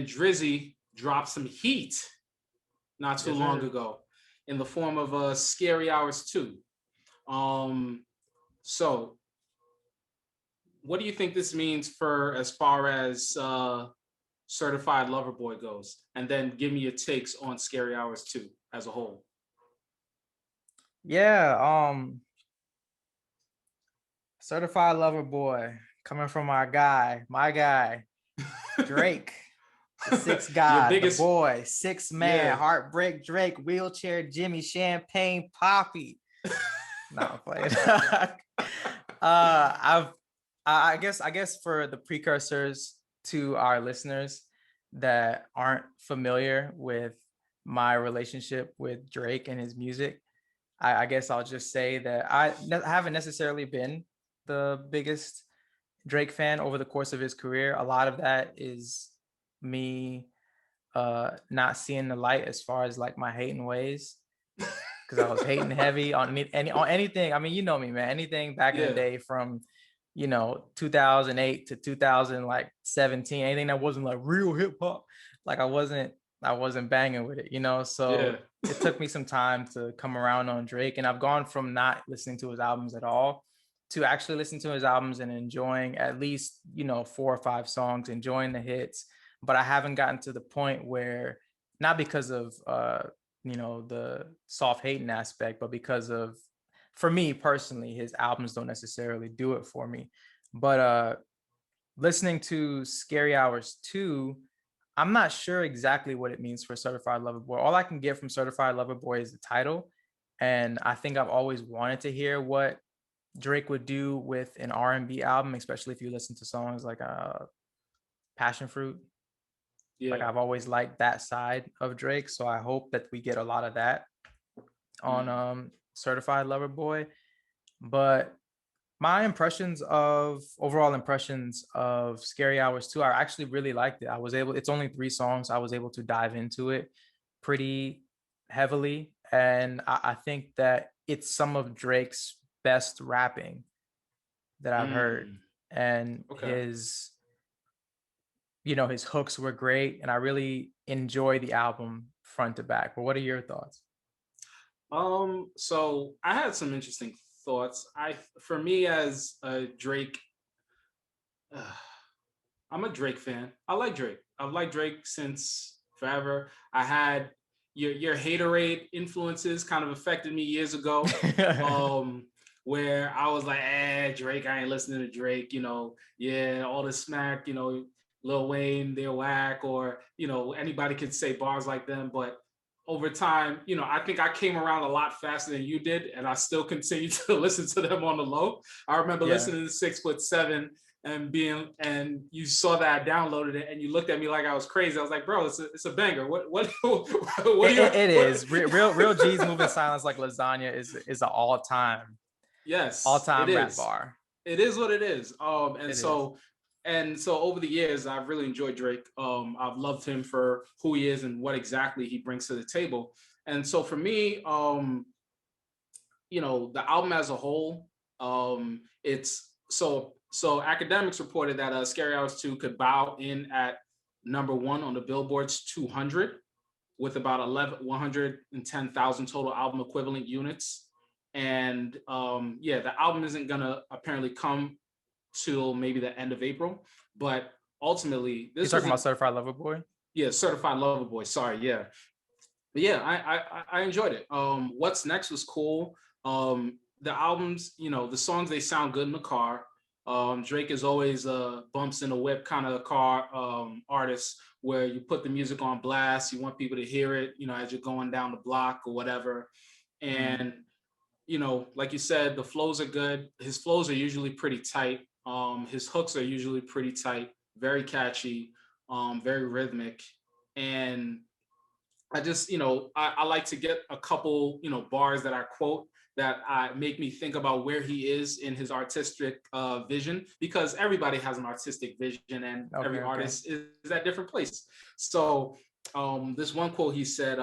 then Drizzy dropped some heat not too Yes, long sir. ago in the form of Scary Hours 2. Um, so what do you think this means for as far as Certified Lover Boy goes? And then give me your takes on Scary Hours 2 as a whole. Yeah, Certified Lover Boy, coming from my guy, Drake, the sixth Your god, the biggest, boy, six man, yeah. Heartbreak Drake, Wheelchair Jimmy, Champagne Poppy. No, I'm playing. I've I guess for the precursors to our listeners that aren't familiar with my relationship with Drake and his music, I guess I'll just say that haven't necessarily been the biggest Drake fan over the course of his career. A lot of that is me not seeing the light as far as like my hating ways, because I was hating heavy on on anything. I mean, you know me, man. Anything back in the Yeah. day from 2008 to 2017, anything that wasn't like real hip hop, like I wasn't banging with it. Yeah. So it took me some time to come around on Drake, and I've gone from not listening to his albums at all to actually listening to his albums and enjoying at least 4 or 5 songs, enjoying the hits. But I haven't gotten to the point where, not because of the soft hating aspect, but because of, for me personally, his albums don't necessarily do it for me. But listening to Scary Hours 2, I'm not sure exactly what it means for Certified Lover Boy. All I can get from Certified Lover Boy is the title. And I think I've always wanted to hear what Drake would do with an R&B album, especially if you listen to songs like Passion Fruit. Like, Yeah. I've always liked that side of Drake, so I hope that we get a lot of that on Mm. Certified Lover Boy. But my overall impressions of Scary Hours 2, I actually really liked it. It's only 3 songs. I was able to dive into it pretty heavily. And I think that it's some of Drake's best rapping that I've heard. Mm. And Okay. his hooks were great. And I really enjoy the album front to back. But what are your thoughts? So I had some interesting thoughts. For me as a Drake, uh, I'm a Drake fan. I like Drake. I've liked Drake since forever. I had your haterade influences kind of affected me years ago. Um, where I was like, Drake, I ain't listening to Drake, yeah, all the smack, Lil Wayne, they're whack, or anybody could say bars like them, but over time, I think I came around a lot faster than you did, and I still continue to listen to them on the low. I remember Yeah. listening to 6'7" and you saw that I downloaded it and you looked at me like I was crazy. I was like, bro, it's a banger. What what are It, your it, it what? is real G's moving silence like lasagna is an all Yes, it time rap is. bar. It is what it is. And It is. so over the years, I've really enjoyed Drake. I've loved him for who he is and what exactly he brings to the table. And so for me, the album as a whole, it's so academics reported that Scary Hours 2 could bow in at number one on the Billboard's 200 with about 110,000 total album equivalent units. And yeah, the album isn't gonna apparently come till maybe the end of April, but ultimately You're this was talking a about Certified Lover Boy? yeah, Certified Lover Boy. Sorry, yeah, but yeah, I enjoyed it. What's next was cool. The albums, the songs, they sound good in the car. Drake is always bumps in the whip kind of car artist where you put the music on blast. You want people to hear it, as you're going down the block or whatever. Mm. And like you said, the flows are good. His flows are usually pretty tight. His hooks are usually pretty tight, very catchy, very rhythmic, and I just, I like to get a couple, bars that I quote that make me think about where he is in his artistic vision, because everybody has an artistic vision and Okay, every okay. artist is at different places. So this one quote he said,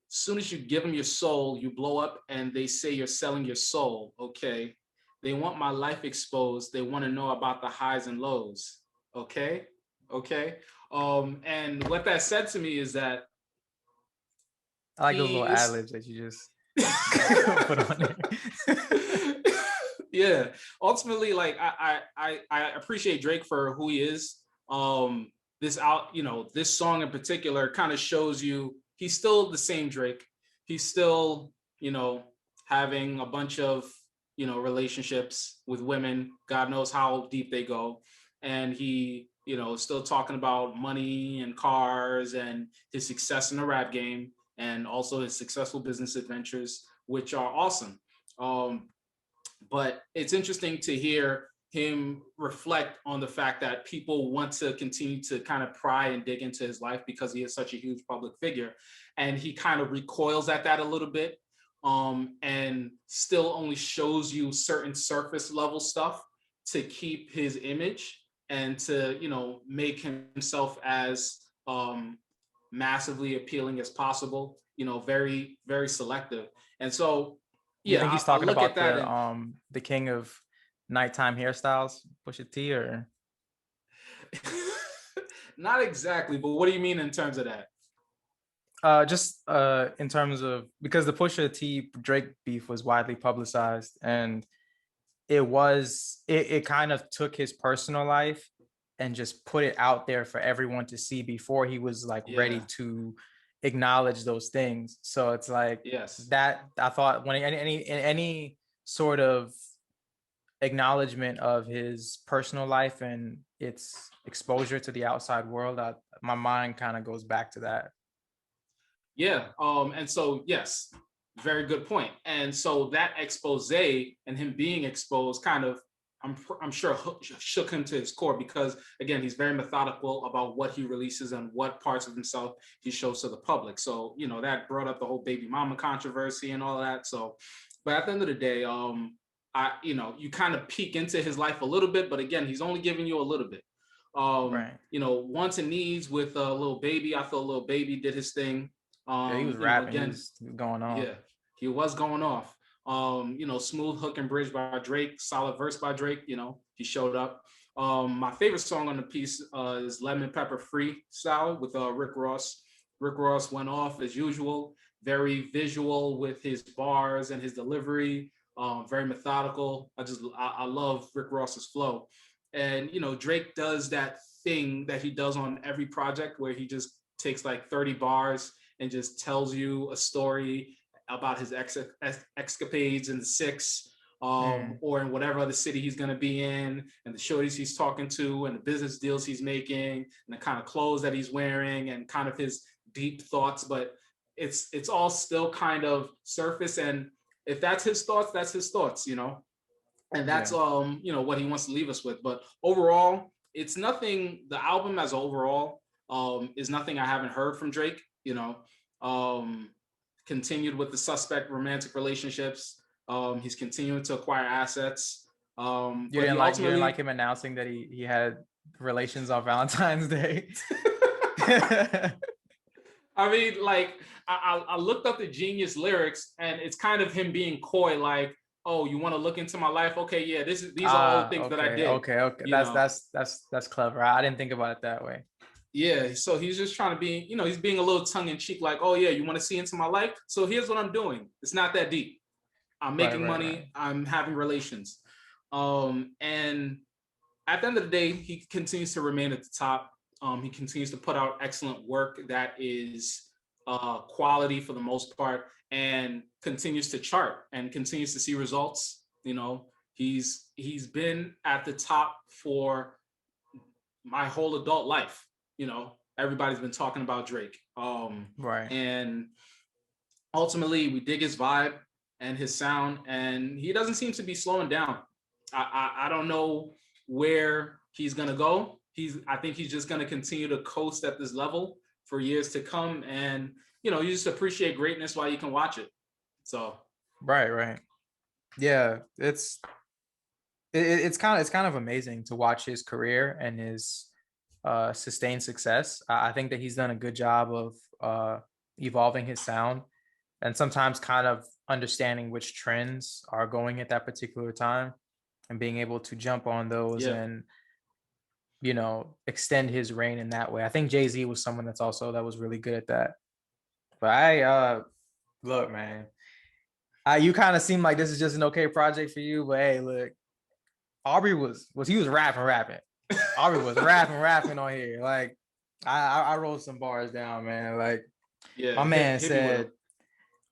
soon as you give them your soul, you blow up and they say you're selling your soul. Okay. They want my life exposed. They want to know about the highs and lows. Okay. Okay. And what that said to me is that I like those he little ad is libs that you just put on there. yeah. Ultimately, like I appreciate Drake for who he is. This out, this song in particular kind of shows you he's still the same Drake. He's still, having a bunch of, relationships with women. God knows how deep they go. And he, still talking about money and cars and his success in the rap game and also his successful business adventures, which are awesome. Um, but it's interesting to hear him reflect on the fact that people want to continue to kind of pry and dig into his life because he is such a huge public figure. And he kind of recoils at that a little bit, and still only shows you certain surface level stuff to keep his image and to, make himself as massively appealing as possible, very, very selective. And so, You yeah, think he's I talking look at about that and the king of nighttime hairstyles, Pusha T, or not exactly, but what do you mean in terms of that? just in terms of, because the Pusha T Drake beef was widely publicized, and it kind of took his personal life and just put it out there for everyone to see before he was like ready Yeah. to acknowledge those things. So it's like Yes. that. I thought when any sort of acknowledgement of his personal life and its exposure to the outside world, my mind kind of goes back to that. Yeah. And so, yes, very good point. And so that expose and him being exposed kind of, I'm sure shook him to his core because again, he's very methodical about what he releases and what parts of himself he shows to the public. So, that brought up the whole baby mama controversy and all that. So, but at the end of the day, you kind of peek into his life a little bit, but again, he's only giving you a little bit. Right. Wants and needs with a little baby. I thought little baby did his thing. Yeah, he was rapping. He Again, was going off. yeah, he was going off. Smooth hook and bridge by Drake, solid verse by Drake. He showed up. My favorite song on the piece is Lemon Pepper Freestyle with Rick Ross. Rick Ross went off as usual, very visual with his bars and his delivery, very methodical. I love Rick Ross's flow. And, Drake does that thing that he does on every project where he just takes like 30 bars and just tells you a story about his escapades in the six, Mm. or in whatever other city he's going to be in, and the shorties he's talking to, and the business deals he's making, and the kind of clothes that he's wearing, and kind of his deep thoughts. But it's all still kind of surface, and if that's his thoughts, that's his thoughts, and that's Yeah. what he wants to leave us with. But overall, it's nothing. The album as overall is nothing I haven't heard from Drake. Um, Continued with the suspect romantic relationships. He's continuing to acquire assets. But he You didn't like ultimately, him announcing that he had relations on Valentine's Day. I mean, like, I looked up the Genius lyrics, and it's kind of him being coy, like, "Oh, you want to look into my life? Okay, yeah, these are all the things that I did." Okay. You know, That's clever. I didn't think about it that way. Yeah, so he's just trying to be, he's being a little tongue in cheek, like, oh yeah, you want to see into my life? So here's what I'm doing. It's not that deep. I'm Right, making right, right. money. I'm having relations. And at the end of the day, he continues to remain at the top. He continues to put out excellent work that is quality for the most part, and continues to chart and continues to see results. He's been at the top for my whole adult life. Everybody's been talking about Drake. Right. And ultimately, we dig his vibe and his sound, and he doesn't seem to be slowing down. I don't know where he's gonna go. I think he's just gonna continue to coast at this level for years to come, and you just appreciate greatness while you can watch it. So Right, right. Yeah, it's kind of amazing to watch his career and his sustained success. I think that he's done a good job of evolving his sound and sometimes kind of understanding which trends are going at that particular time and being able to jump on those yeah, and extend his reign in that way. I think Jay-Z was someone that was really good at that. But look, man, you kind of seem like this is just an okay project for you, but hey, look, Aubrey was he was rapping. Aubrey was rapping on here. Like I wrote some bars down, man. Like Yeah, my man hit me with him. said,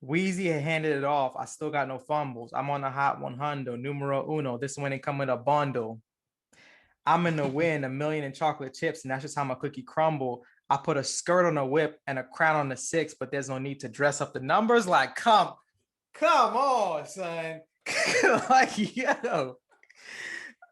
Wheezy had handed it off. I still got no fumbles. I'm on the hot 100, numero uno. This one ain't come in a bundle. I'm in the win, a million in chocolate chips, and that's just how my cookie crumble. I put a skirt on a whip and a crown on the 6, but there's no need to dress up the numbers. Like, come on, son. Like, yo.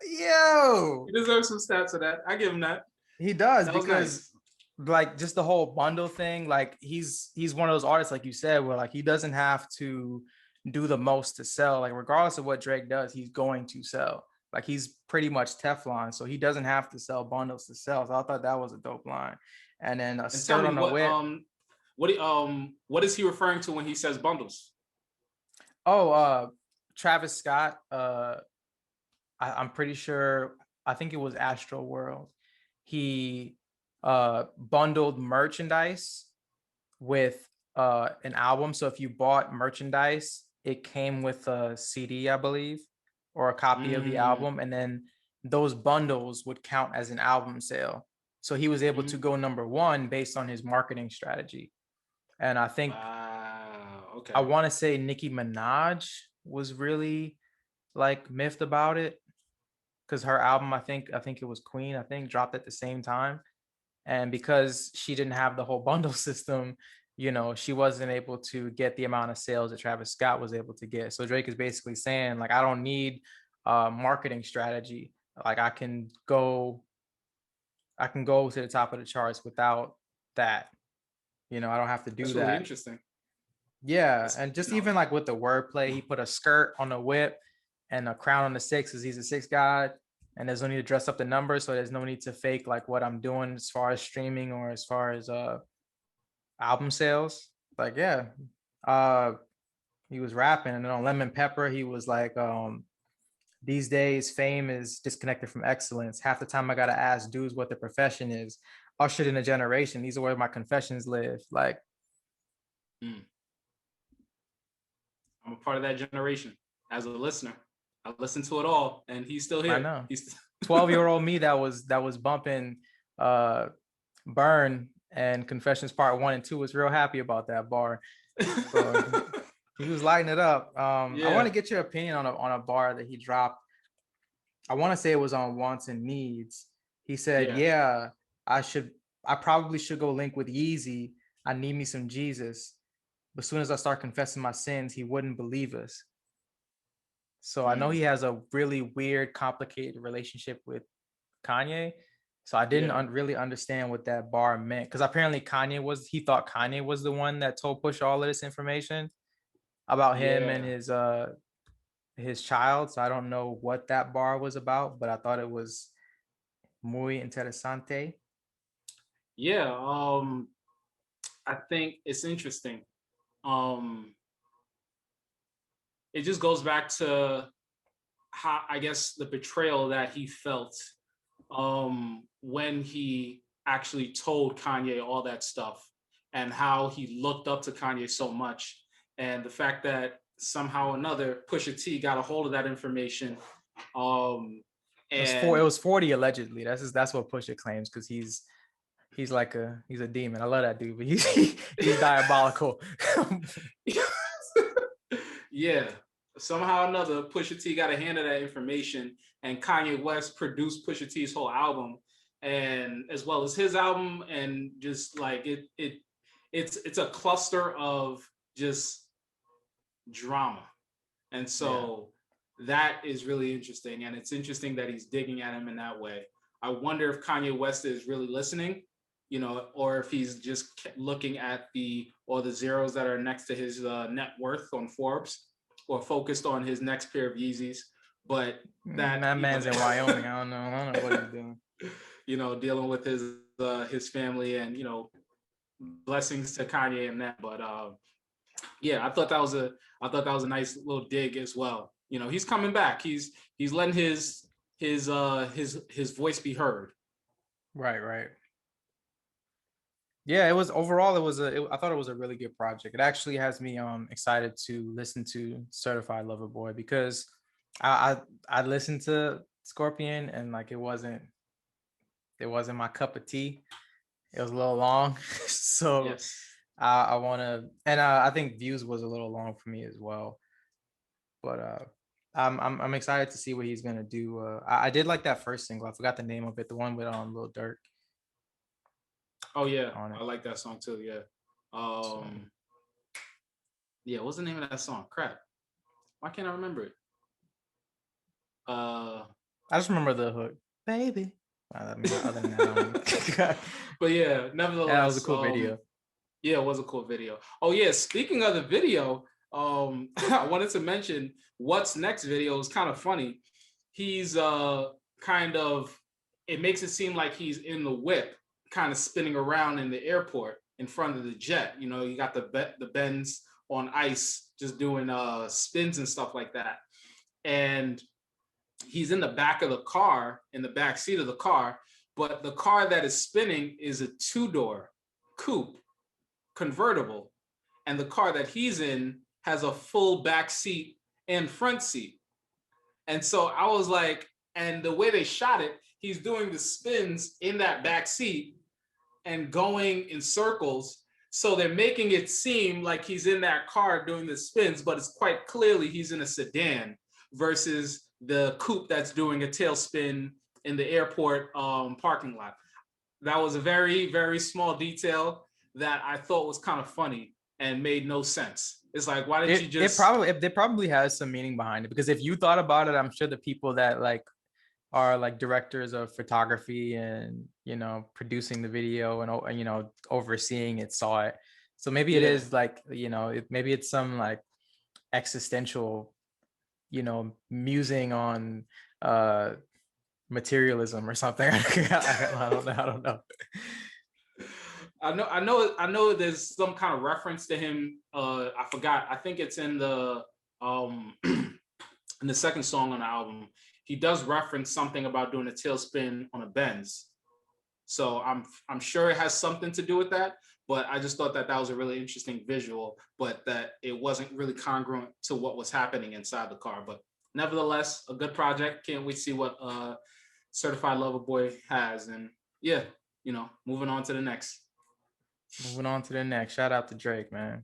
He deserves some stats of that. I give him that. He does, That was because nice. like just the whole bundle thing, like he's one of those artists, like you said, where like he doesn't have to do the most to sell. Like regardless of what Drake does, he's going to sell. Like he's pretty much Teflon, so he doesn't have to sell bundles to sell. So I thought that was a dope line. And then a And tell skirt me on a whip. what is he referring to when he says bundles? Oh, Travis Scott. I'm pretty sure. I think it was Astro World. He bundled merchandise with an album. So if you bought merchandise, it came with a CD, I believe, or a copy of the album, and then those bundles would count as an album sale. So he was able to go number one based on his marketing strategy. And I think Okay. I want to say Nicki Minaj was really like miffed about it, because her album, I think it was Queen, I think, dropped at the same time. And because she didn't have the whole bundle system, she wasn't able to get the amount of sales that Travis Scott was able to get. So Drake is basically saying, like, I don't need marketing strategy. Like I can go to the top of the charts without that. I don't have to do That's really that. interesting. Yeah. And just even like with the wordplay, he put a skirt on a whip and a crown on the 6, because he's a 6 god. And there's no need to dress up the numbers. So there's no need to fake like what I'm doing as far as streaming or as far as album sales. Like, yeah. He was rapping. And then on Lemon Pepper, he was like, these days fame is disconnected from excellence. Half the time I gotta ask dudes what their profession is. Ushered in a generation. These are where my confessions live. Like, I'm a part of that generation as a listener. I listened to it all, and he's still here. I know. He's 12-year-old me that was bumping Burn and Confessions Part 1 and 2 was real happy about that bar. So he was lighting it up. Yeah. I want to get your opinion on a bar that he dropped. I want to say it was on Wants and Needs. He said, yeah, I probably should go link with Yeezy. I need me some Jesus. But as soon as I start confessing my sins, he wouldn't believe us. So I know he has a really weird, complicated relationship with Kanye. So I didn't really understand what that bar meant, because apparently he thought Kanye was the one that told Push all of this information about him and his child. So I don't know what that bar was about, but I thought it was muy interesante. Yeah, I think it's interesting. It just goes back to how, I guess, the betrayal that he felt when he actually told Kanye all that stuff, and how he looked up to Kanye so much, and the fact that somehow or another Pusha T got a hold of that information. And it was 40 allegedly. That's what Pusha claims, because he's a demon. I love that dude, but he's diabolical. Yeah, somehow or another Pusha T got a hand of that information, and Kanye West produced Pusha T's whole album, and as well as his album, and just like it's a cluster of just drama, and so that is really interesting, and it's interesting that he's digging at him in that way. I wonder if Kanye West is really listening, or if he's just looking at the zeros that are next to his net worth on Forbes, or focused on his next pair of Yeezys. But that man's in Wyoming. I don't know what he's doing. Dealing with his family, and blessings to Kanye and that. But I thought that was a nice little dig as well. He's coming back. He's letting his voice be heard. Right. Yeah, it was overall I thought it was a really good project. It actually has me excited to listen to Certified Lover Boy because I listened to Scorpion and like it wasn't my cup of tea. It was a little long. So Yes. I want to, and I think Views was a little long for me as well. But I'm excited to see what he's gonna do. I did like that first single. I forgot the name of it, the one with Lil Durk Oh yeah, on it. I like that song too. Yeah. So Yeah. What's the name of that song? Crap. Why can't I remember it? Uh, I just remember the hook, baby. I mean, other than that, I don't. but yeah. Yeah, that was a Nevertheless, cool video. yeah, it was a cool video. Oh yeah. Speaking of the video, I wanted to mention what's next video is kind of funny. He's kind of. It makes it seem like he's in the whip, kind of spinning around in the airport in front of the jet. You know, you got the bends on ice, just doing spins and stuff like that. And he's in the back of the car, in the back seat of the car, but the car that is spinning is a two-door coupe convertible, and the car that he's in has a full back seat and front seat. And so I was like, and the way they shot it, he's doing the spins in that back seat and going in circles. So they're making it seem like he's in that car doing the spins, but it's quite clearly he's in a sedan versus the coupe that's doing a tailspin in the airport parking lot. That was a very, very small detail that I thought was kind of funny and made no sense. It's like, why didn't you just? It probably has some meaning behind it because if you thought about it, I'm sure the people that like are like directors of photography and producing the video and overseeing it saw it. So maybe it Yeah. is like maybe it's some like existential musing on uh materialism or something. I don't know. I know. There's some kind of reference to him. I forgot. I think it's in the in the second song on the album. He does reference something about doing a tailspin on a Benz. So I'm sure it has something to do with that. But I just thought that that was a really interesting visual, but that it wasn't really congruent to what was happening inside the car. But nevertheless, a good project. Can't wait to see what Certified Lover Boy has. And yeah, moving on to the next. Moving on to the next. Shout out to Drake, man.